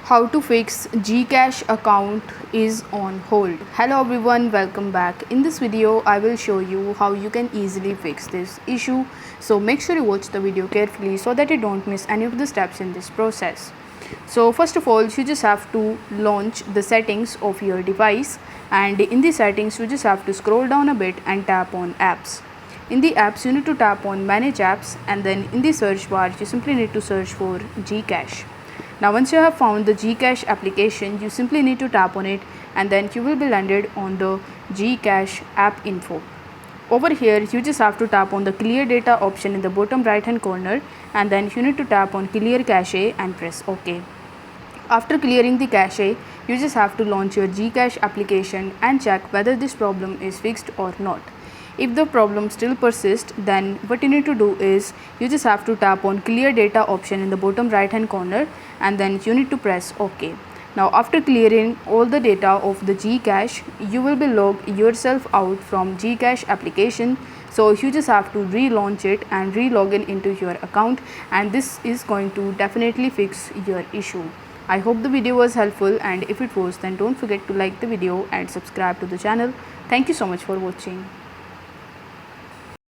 How to fix Gcash account is on hold. Hello everyone, welcome back. In this video I will show you how you can easily fix this issue. So make sure you watch the video carefully so that you don't miss any of the steps in this process. So first of all, you just have to launch the settings of your device, and in the settings you just have to scroll down a bit and tap on apps. In the apps you need to tap on manage apps, and then in the search bar you simply need to search for Gcash. Now once you have found the Gcash application, you simply need to tap on it, and then you will be landed on the Gcash app info. Over here you just have to tap on the clear data option in the bottom right hand corner, and then you need to tap on clear cache and press OK. After clearing the cache, you just have to launch your Gcash application and check whether this problem is fixed or not. If the problem still persists, then what you need to do is you just have to tap on clear data option in the bottom right hand corner, and then you need to press OK. Now after clearing all the data of the Gcash, you will be logged yourself out from Gcash application. So you just have to relaunch it and re-login into your account, and this is going to definitely fix your issue. I hope the video was helpful, and if it was, then don't forget to like the video and subscribe to the channel. Thank you so much for watching.